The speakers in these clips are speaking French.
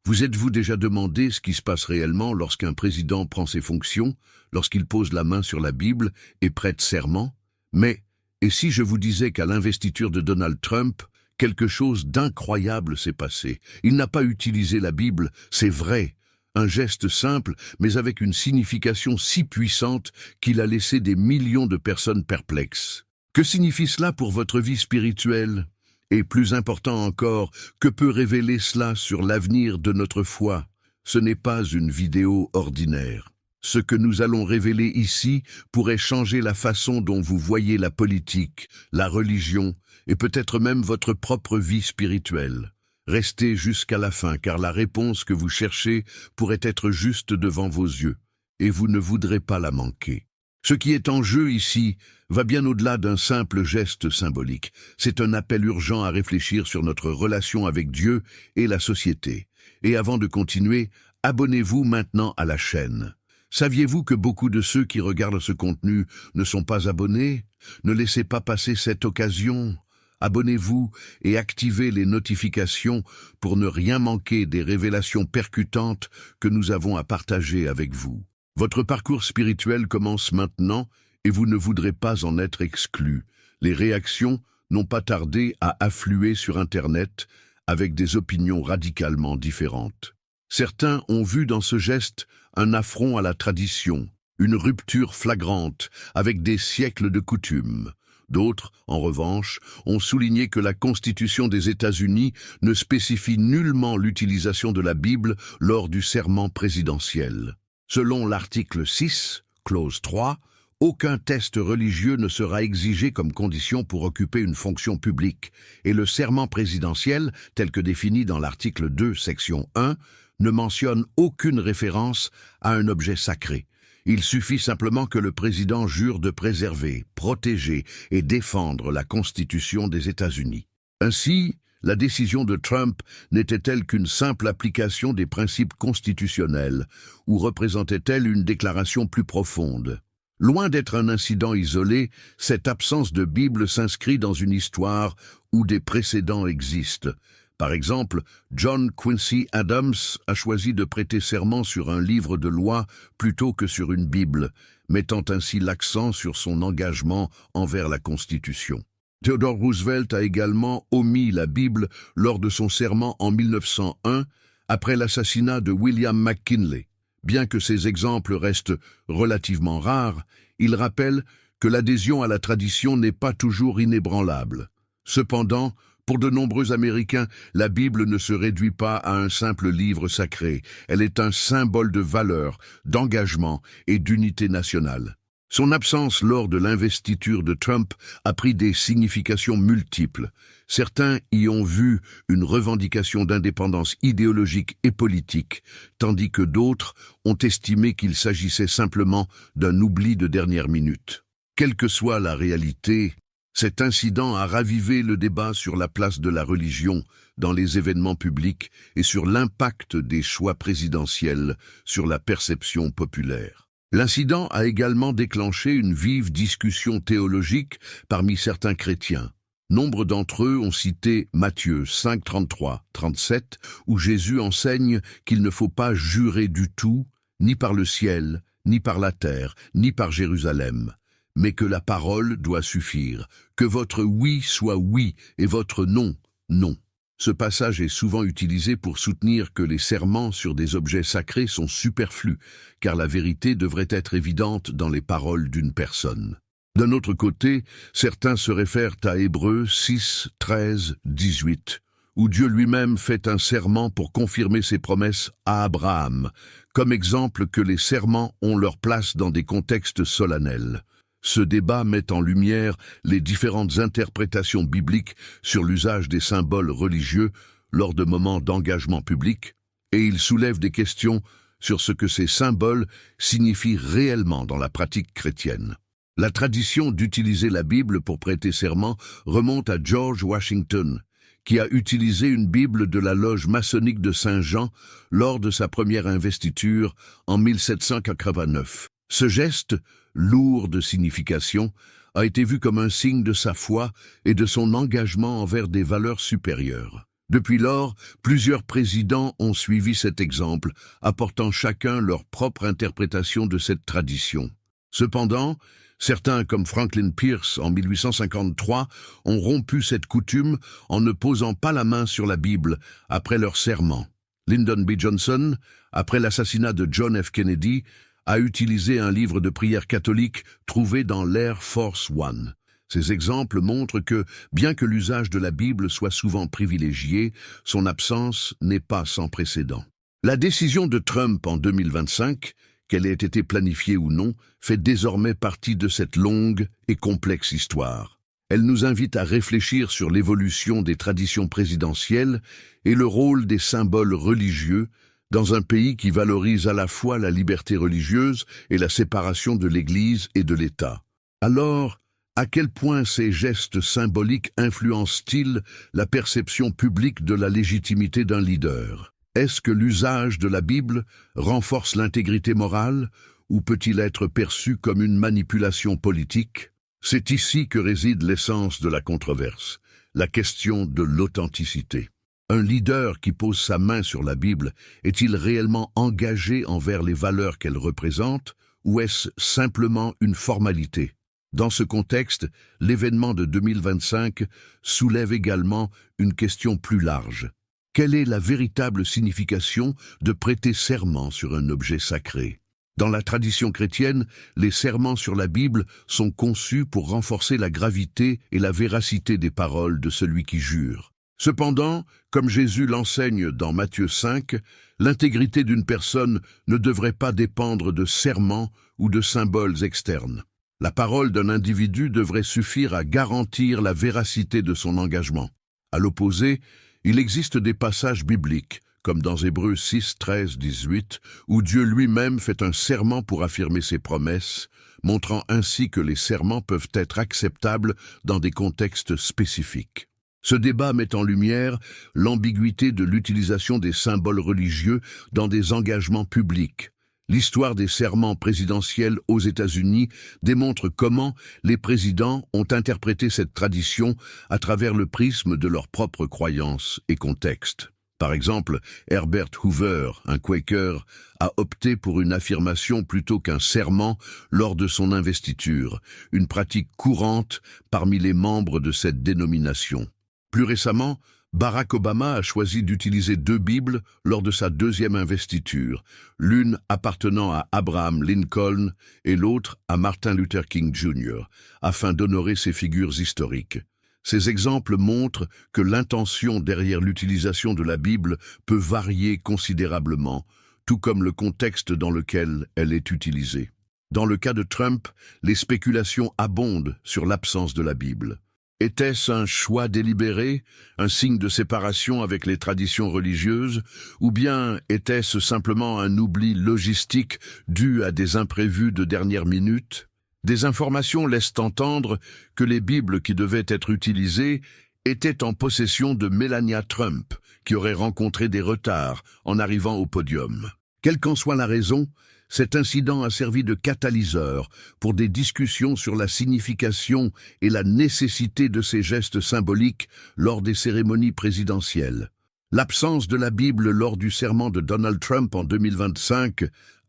Vous êtes-vous déjà demandé ce qui se passe réellement lorsqu'un président prend ses fonctions, lorsqu'il pose la main sur la Bible et prête serment? Mais, et si je vous disais qu'à l'investiture de Donald Trump, quelque chose d'incroyable s'est passé? Il n'a pas utilisé la Bible, c'est vrai. Un geste simple, mais avec une signification si puissante qu'il a laissé des millions de personnes perplexes. Que signifie cela pour votre vie spirituelle? Et plus important encore, que peut révéler cela sur l'avenir de notre foi? Ce n'est pas une vidéo ordinaire. Ce que nous allons révéler ici pourrait changer la façon dont vous voyez la politique, la religion et peut-être même votre propre vie spirituelle. Restez jusqu'à la fin car la réponse que vous cherchez pourrait être juste devant vos yeux et vous ne voudrez pas la manquer. Ce qui est en jeu ici va bien au-delà d'un simple geste symbolique. C'est un appel urgent à réfléchir sur notre relation avec Dieu et la société. Et avant de continuer, abonnez-vous maintenant à la chaîne. Saviez-vous que beaucoup de ceux qui regardent ce contenu ne sont pas abonnés? Ne laissez pas passer cette occasion. Abonnez-vous et activez les notifications pour ne rien manquer des révélations percutantes que nous avons à partager avec vous. Votre parcours spirituel commence maintenant et vous ne voudrez pas en être exclu. Les réactions n'ont pas tardé à affluer sur Internet avec des opinions radicalement différentes. Certains ont vu dans ce geste un affront à la tradition, une rupture flagrante avec des siècles de coutumes. D'autres, en revanche, ont souligné que la Constitution des États-Unis ne spécifie nullement l'utilisation de la Bible lors du serment présidentiel. Selon l'article 6, clause 3, aucun test religieux ne sera exigé comme condition pour occuper une fonction publique, et le serment présidentiel, tel que défini dans l'article 2, section 1, ne mentionne aucune référence à un objet sacré. Il suffit simplement que le président jure de préserver, protéger et défendre la Constitution des États-Unis. Ainsi, la décision de Trump n'était-elle qu'une simple application des principes constitutionnels, ou représentait-elle une déclaration plus profonde? Loin d'être un incident isolé, cette absence de Bible s'inscrit dans une histoire où des précédents existent. Par exemple, John Quincy Adams a choisi de prêter serment sur un livre de loi plutôt que sur une Bible, mettant ainsi l'accent sur son engagement envers la Constitution. Theodore Roosevelt a également omis la Bible lors de son serment en 1901, après l'assassinat de William McKinley. Bien que ces exemples restent relativement rares, ils rappellent que l'adhésion à la tradition n'est pas toujours inébranlable. Cependant, pour de nombreux Américains, la Bible ne se réduit pas à un simple livre sacré. Elle est un symbole de valeur, d'engagement et d'unité nationale. Son absence lors de l'investiture de Trump a pris des significations multiples. Certains y ont vu une revendication d'indépendance idéologique et politique, tandis que d'autres ont estimé qu'il s'agissait simplement d'un oubli de dernière minute. Quelle que soit la réalité, cet incident a ravivé le débat sur la place de la religion dans les événements publics et sur l'impact des choix présidentiels sur la perception populaire. L'incident a également déclenché une vive discussion théologique parmi certains chrétiens. Nombre d'entre eux ont cité Matthieu 5, 33, 37, où Jésus enseigne qu'il ne faut pas jurer du tout, ni par le ciel, ni par la terre, ni par Jérusalem, mais que la parole doit suffire, que votre oui soit oui et votre non, non. Ce passage est souvent utilisé pour soutenir que les serments sur des objets sacrés sont superflus, car la vérité devrait être évidente dans les paroles d'une personne. D'un autre côté, certains se réfèrent à Hébreux 6, 13, 18, où Dieu lui-même fait un serment pour confirmer ses promesses à Abraham, comme exemple que les serments ont leur place dans des contextes solennels. Ce débat met en lumière les différentes interprétations bibliques sur l'usage des symboles religieux lors de moments d'engagement public, et il soulève des questions sur ce que ces symboles signifient réellement dans la pratique chrétienne. La tradition d'utiliser la Bible pour prêter serment remonte à George Washington, qui a utilisé une Bible de la loge maçonnique de Saint-Jean lors de sa première investiture en 1789. Ce geste, lourd de signification, a été vu comme un signe de sa foi et de son engagement envers des valeurs supérieures. Depuis lors, plusieurs présidents ont suivi cet exemple, apportant chacun leur propre interprétation de cette tradition. Cependant, certains, comme Franklin Pierce en 1853, ont rompu cette coutume en ne posant pas la main sur la Bible après leur serment. Lyndon B. Johnson, après l'assassinat de John F. Kennedy, a utilisé un livre de prière catholique trouvé dans l'Air Force One. Ces exemples montrent que, bien que l'usage de la Bible soit souvent privilégié, son absence n'est pas sans précédent. La décision de Trump en 2025, qu'elle ait été planifiée ou non, fait désormais partie de cette longue et complexe histoire. Elle nous invite à réfléchir sur l'évolution des traditions présidentielles et le rôle des symboles religieux dans un pays qui valorise à la fois la liberté religieuse et la séparation de l'Église et de l'État. Alors, à quel point ces gestes symboliques influencent-ils la perception publique de la légitimité d'un leader? Est-ce que l'usage de la Bible renforce l'intégrité morale ou peut-il être perçu comme une manipulation politique? C'est ici que réside l'essence de la controverse, la question de l'authenticité. Un leader qui pose sa main sur la Bible est-il réellement engagé envers les valeurs qu'elle représente ou est-ce simplement une formalité? Dans ce contexte, l'événement de 2025 soulève également une question plus large. Quelle est la véritable signification de prêter serment sur un objet sacré? Dans la tradition chrétienne, les serments sur la Bible sont conçus pour renforcer la gravité et la véracité des paroles de celui qui jure. Cependant, comme Jésus l'enseigne dans Matthieu 5, l'intégrité d'une personne ne devrait pas dépendre de serments ou de symboles externes. La parole d'un individu devrait suffire à garantir la véracité de son engagement. À l'opposé, il existe des passages bibliques, comme dans Hébreux 6, 13, 18, où Dieu lui-même fait un serment pour affirmer ses promesses, montrant ainsi que les serments peuvent être acceptables dans des contextes spécifiques. Ce débat met en lumière l'ambiguïté de l'utilisation des symboles religieux dans des engagements publics. L'histoire des serments présidentiels aux États-Unis démontre comment les présidents ont interprété cette tradition à travers le prisme de leurs propres croyances et contextes. Par exemple, Herbert Hoover, un Quaker, a opté pour une affirmation plutôt qu'un serment lors de son investiture, une pratique courante parmi les membres de cette dénomination. Plus récemment, Barack Obama a choisi d'utiliser 2 Bibles lors de sa 2e investiture, l'une appartenant à Abraham Lincoln et l'autre à Martin Luther King Jr., afin d'honorer ces figures historiques. Ces exemples montrent que l'intention derrière l'utilisation de la Bible peut varier considérablement, tout comme le contexte dans lequel elle est utilisée. Dans le cas de Trump, les spéculations abondent sur l'absence de la Bible. Était-ce un choix délibéré, un signe de séparation avec les traditions religieuses, ou bien était-ce simplement un oubli logistique dû à des imprévus de dernière minute? Des informations laissent entendre que les Bibles qui devaient être utilisées étaient en possession de Melania Trump, qui aurait rencontré des retards en arrivant au podium. Quelle qu'en soit la raison, cet incident a servi de catalyseur pour des discussions sur la signification et la nécessité de ces gestes symboliques lors des cérémonies présidentielles. L'absence de la Bible lors du serment de Donald Trump en 2025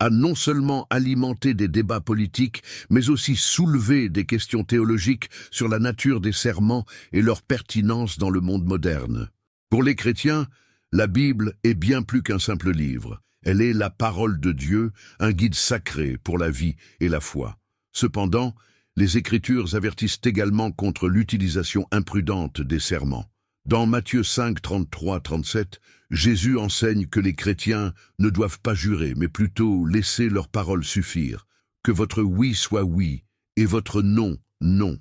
a non seulement alimenté des débats politiques, mais aussi soulevé des questions théologiques sur la nature des serments et leur pertinence dans le monde moderne. Pour les chrétiens, la Bible est bien plus qu'un simple livre. Elle est la parole de Dieu, un guide sacré pour la vie et la foi. Cependant, les Écritures avertissent également contre l'utilisation imprudente des serments. Dans Matthieu 5, 33-37, Jésus enseigne que les chrétiens ne doivent pas jurer, mais plutôt laisser leur parole suffire. Que votre oui soit oui et votre non, non.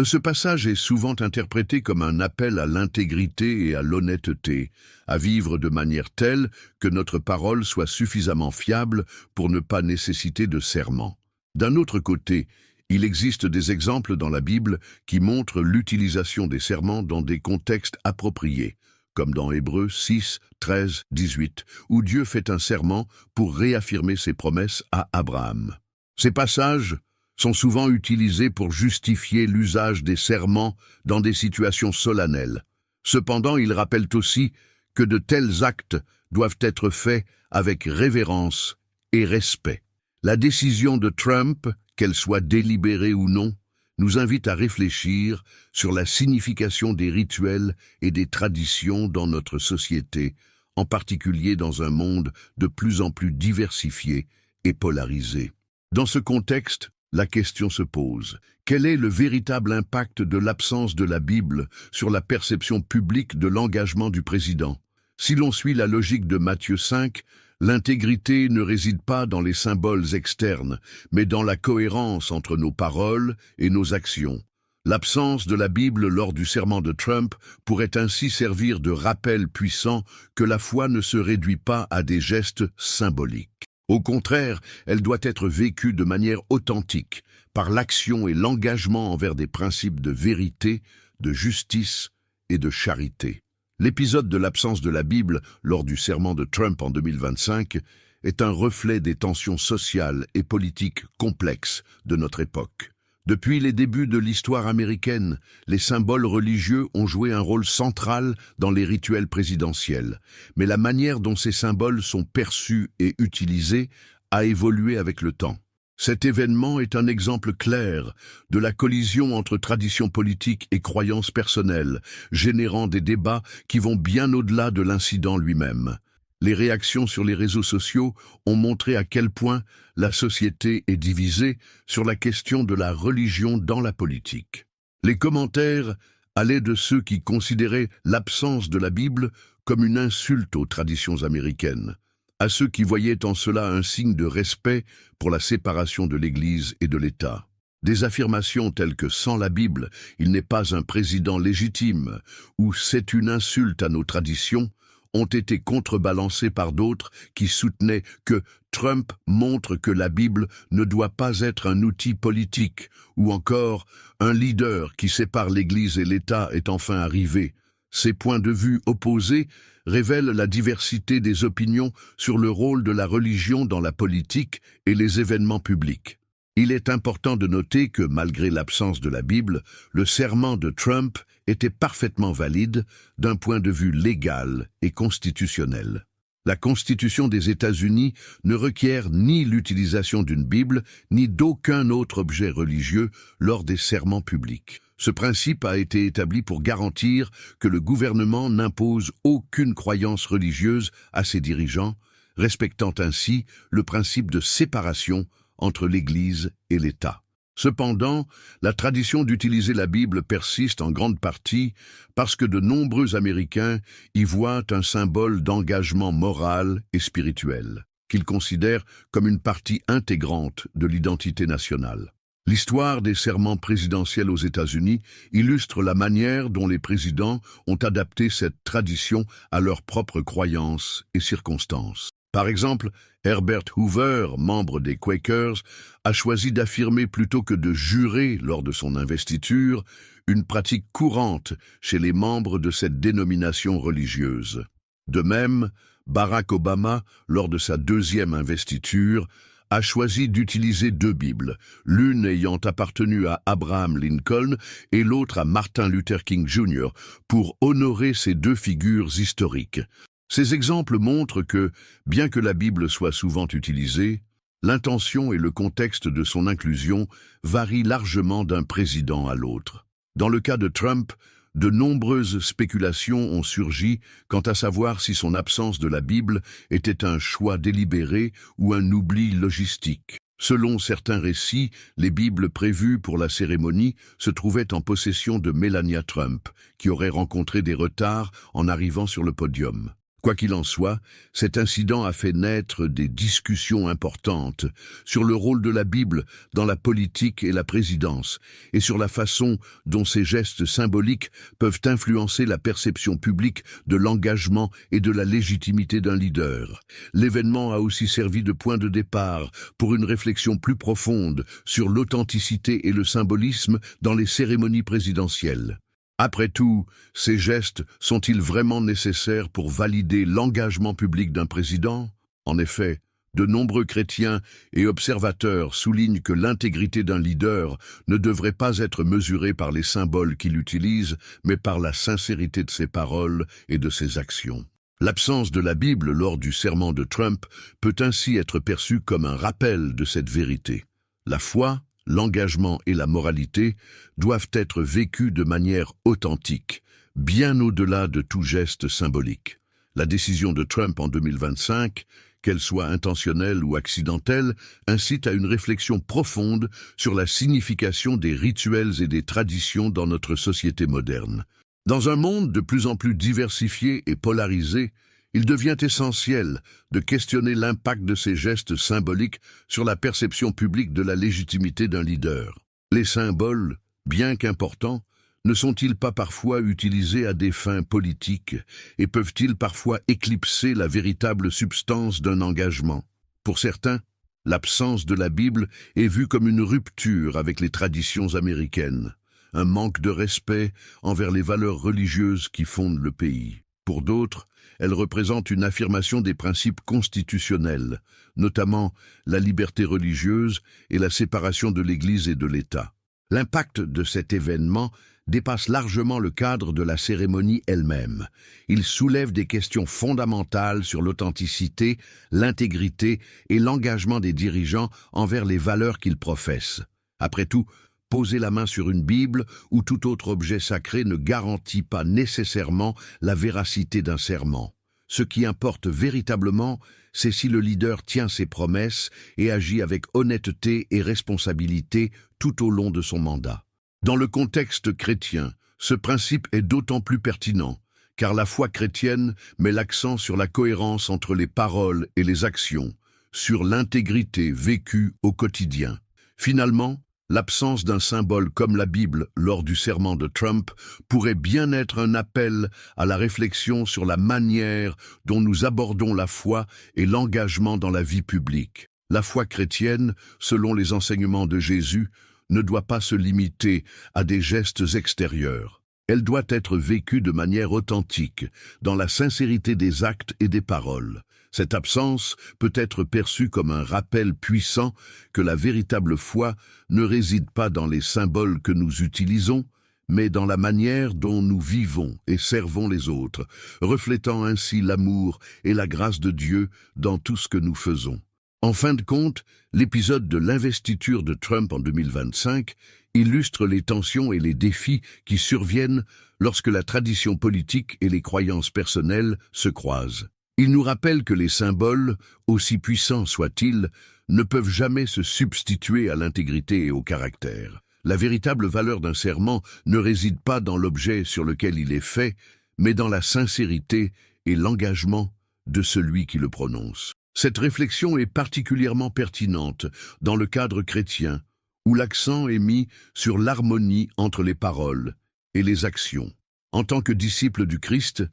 Ce passage est souvent interprété comme un appel à l'intégrité et à l'honnêteté, à vivre de manière telle que notre parole soit suffisamment fiable pour ne pas nécessiter de serment. D'un autre côté, il existe des exemples dans la Bible qui montrent l'utilisation des serments dans des contextes appropriés, comme dans Hébreux 6, 13, 18, où Dieu fait un serment pour réaffirmer ses promesses à Abraham. Ces passages sont souvent utilisés pour justifier l'usage des serments dans des situations solennelles. Cependant, ils rappellent aussi que de tels actes doivent être faits avec révérence et respect. La décision de Trump, qu'elle soit délibérée ou non, nous invite à réfléchir sur la signification des rituels et des traditions dans notre société, en particulier dans un monde de plus en plus diversifié et polarisé. Dans ce contexte, la question se pose. Quel est le véritable impact de l'absence de la Bible sur la perception publique de l'engagement du président? Si l'on suit la logique de Matthieu 5, l'intégrité ne réside pas dans les symboles externes, mais dans la cohérence entre nos paroles et nos actions. L'absence de la Bible lors du serment de Trump pourrait ainsi servir de rappel puissant que la foi ne se réduit pas à des gestes symboliques. Au contraire, elle doit être vécue de manière authentique, par l'action et l'engagement envers des principes de vérité, de justice et de charité. L'épisode de l'absence de la Bible lors du serment de Trump en 2025 est un reflet des tensions sociales et politiques complexes de notre époque. Depuis les débuts de l'histoire américaine, les symboles religieux ont joué un rôle central dans les rituels présidentiels, mais la manière dont ces symboles sont perçus et utilisés a évolué avec le temps. Cet événement est un exemple clair de la collision entre tradition politique et croyances personnelles, générant des débats qui vont bien au-delà de l'incident lui-même. Les réactions sur les réseaux sociaux ont montré à quel point la société est divisée sur la question de la religion dans la politique. Les commentaires allaient de ceux qui considéraient l'absence de la Bible comme une insulte aux traditions américaines, à ceux qui voyaient en cela un signe de respect pour la séparation de l'Église et de l'État. Des affirmations telles que « sans la Bible, il n'est pas un président légitime » ou « c'est une insulte à nos traditions » ont été contrebalancées par d'autres qui soutenaient que Trump montre que la Bible ne doit pas être un outil politique, ou encore un leader qui sépare l'Église et l'État est enfin arrivé. Ces points de vue opposés révèlent la diversité des opinions sur le rôle de la religion dans la politique et les événements publics. Il est important de noter que, malgré l'absence de la Bible, le serment de Trump était parfaitement valide d'un point de vue légal et constitutionnel. La Constitution des États-Unis ne requiert ni l'utilisation d'une Bible, ni d'aucun autre objet religieux lors des serments publics. Ce principe a été établi pour garantir que le gouvernement n'impose aucune croyance religieuse à ses dirigeants, respectant ainsi le principe de séparation entre l'Église et l'État. Cependant, la tradition d'utiliser la Bible persiste en grande partie parce que de nombreux Américains y voient un symbole d'engagement moral et spirituel, qu'ils considèrent comme une partie intégrante de l'identité nationale. L'histoire des serments présidentiels aux États-Unis illustre la manière dont les présidents ont adapté cette tradition à leurs propres croyances et circonstances. Par exemple, Herbert Hoover, membre des Quakers, a choisi d'affirmer plutôt que de jurer lors de son investiture, une pratique courante chez les membres de cette dénomination religieuse. De même, Barack Obama, lors de sa deuxième investiture, a choisi d'utiliser deux Bibles, l'une ayant appartenu à Abraham Lincoln et l'autre à Martin Luther King Jr., pour honorer ces deux figures historiques. Ces exemples montrent que, bien que la Bible soit souvent utilisée, l'intention et le contexte de son inclusion varient largement d'un président à l'autre. Dans le cas de Trump, de nombreuses spéculations ont surgi quant à savoir si son absence de la Bible était un choix délibéré ou un oubli logistique. Selon certains récits, les Bibles prévues pour la cérémonie se trouvaient en possession de Melania Trump, qui aurait rencontré des retards en arrivant sur le podium. Quoi qu'il en soit, cet incident a fait naître des discussions importantes sur le rôle de la Bible dans la politique et la présidence, et sur la façon dont ces gestes symboliques peuvent influencer la perception publique de l'engagement et de la légitimité d'un leader. L'événement a aussi servi de point de départ pour une réflexion plus profonde sur l'authenticité et le symbolisme dans les cérémonies présidentielles. Après tout, ces gestes sont-ils vraiment nécessaires pour valider l'engagement public d'un président? En effet, De nombreux chrétiens et observateurs soulignent que l'intégrité d'un leader ne devrait pas être mesurée par les symboles qu'il utilise, mais par la sincérité de ses paroles et de ses actions. L'absence de la Bible lors du serment de Trump peut ainsi être perçue comme un rappel de cette vérité. La foi, l'engagement et la moralité doivent être vécus de manière authentique, bien au-delà de tout geste symbolique. La décision de Trump en 2025, qu'elle soit intentionnelle ou accidentelle, incite à une réflexion profonde sur la signification des rituels et des traditions dans notre société moderne. Dans un monde de plus en plus diversifié et polarisé, il devient essentiel de questionner l'impact de ces gestes symboliques sur la perception publique de la légitimité d'un leader. Les symboles, bien qu'importants, ne sont-ils pas parfois utilisés à des fins politiques et peuvent-ils parfois éclipser la véritable substance d'un engagement? Pour certains, l'absence de la Bible est vue comme une rupture avec les traditions américaines, un manque de respect envers les valeurs religieuses qui fondent le pays. Pour d'autres, elle représente une affirmation des principes constitutionnels, notamment la liberté religieuse et la séparation de l'Église et de l'État. L'impact de cet événement dépasse largement le cadre de la cérémonie elle-même. Il soulève des questions fondamentales sur l'authenticité, l'intégrité et l'engagement des dirigeants envers les valeurs qu'ils professent. Après tout, poser la main sur une Bible ou tout autre objet sacré ne garantit pas nécessairement la véracité d'un serment. Ce qui importe véritablement, c'est si le leader tient ses promesses et agit avec honnêteté et responsabilité tout au long de son mandat. Dans le contexte chrétien, ce principe est d'autant plus pertinent, car la foi chrétienne met l'accent sur la cohérence entre les paroles et les actions, sur l'intégrité vécue au quotidien. Finalement, l'absence d'un symbole comme la Bible lors du serment de Trump pourrait bien être un appel à la réflexion sur la manière dont nous abordons la foi et l'engagement dans la vie publique. La foi chrétienne, selon les enseignements de Jésus, ne doit pas se limiter à des gestes extérieurs. Elle doit être vécue de manière authentique, dans la sincérité des actes et des paroles. Cette absence peut être perçue comme un rappel puissant que la véritable foi ne réside pas dans les symboles que nous utilisons, mais dans la manière dont nous vivons et servons les autres, reflétant ainsi l'amour et la grâce de Dieu dans tout ce que nous faisons. En fin de compte, l'épisode de l'investiture de Trump en 2025 illustre les tensions et les défis qui surviennent lorsque la tradition politique et les croyances personnelles se croisent. Il nous rappelle que les symboles, aussi puissants soient-ils, ne peuvent jamais se substituer à l'intégrité et au caractère. La véritable valeur d'un serment ne réside pas dans l'objet sur lequel il est fait, mais dans la sincérité et l'engagement de celui qui le prononce. Cette réflexion est particulièrement pertinente dans le cadre chrétien, où l'accent est mis sur l'harmonie entre les paroles et les actions. En tant que disciples du Christ,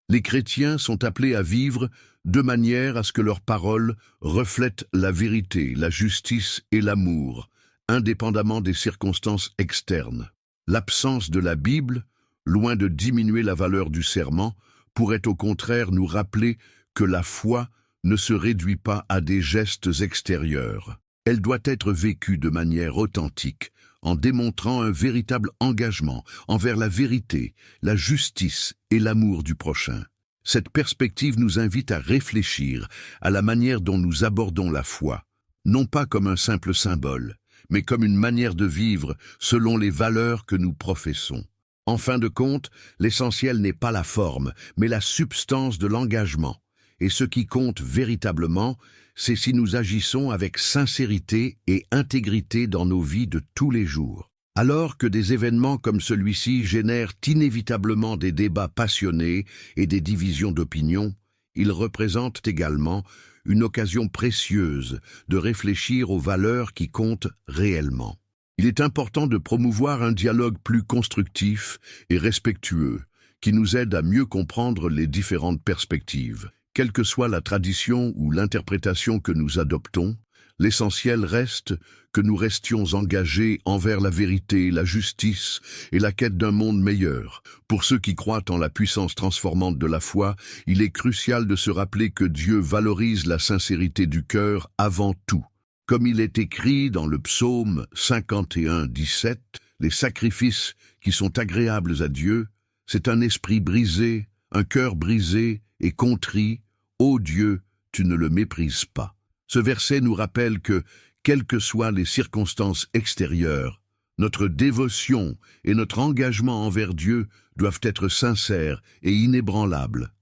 les chrétiens sont appelés à vivre de manière à ce que leurs paroles reflètent la vérité, la justice et l'amour, indépendamment des circonstances externes. L'absence de la Bible, loin de diminuer la valeur du serment, pourrait au contraire nous rappeler que la foi ne se réduit pas à des gestes extérieurs. Elle doit être vécue de manière authentique, en démontrant un véritable engagement envers la vérité, la justice et l'amour du prochain. Cette perspective nous invite à réfléchir à la manière dont nous abordons la foi, non pas comme un simple symbole, mais comme une manière de vivre selon les valeurs que nous professons. En fin de compte, l'essentiel n'est pas la forme, mais la substance de l'engagement. Et ce qui compte véritablement, c'est si nous agissons avec sincérité et intégrité dans nos vies de tous les jours. Alors que des événements comme celui-ci génèrent inévitablement des débats passionnés et des divisions d'opinion, ils représentent également une occasion précieuse de réfléchir aux valeurs qui comptent réellement. Il est important de promouvoir un dialogue plus constructif et respectueux, qui nous aide à mieux comprendre les différentes perspectives. Quelle que soit la tradition ou l'interprétation que nous adoptons, L'essentiel reste que nous restions engagés envers la vérité, la justice et la quête d'un monde meilleur. Pour ceux qui croient en la puissance transformante de la foi, il est crucial de se rappeler que Dieu valorise la sincérité du cœur avant tout. Comme il est écrit dans le psaume 51:17, les sacrifices qui sont agréables à Dieu, c'est un esprit brisé, un cœur brisé et contrit. Ô Dieu, tu ne le méprises pas. Ce verset nous rappelle que, quelles que soient les circonstances extérieures, notre dévotion et notre engagement envers Dieu doivent être sincères et inébranlables.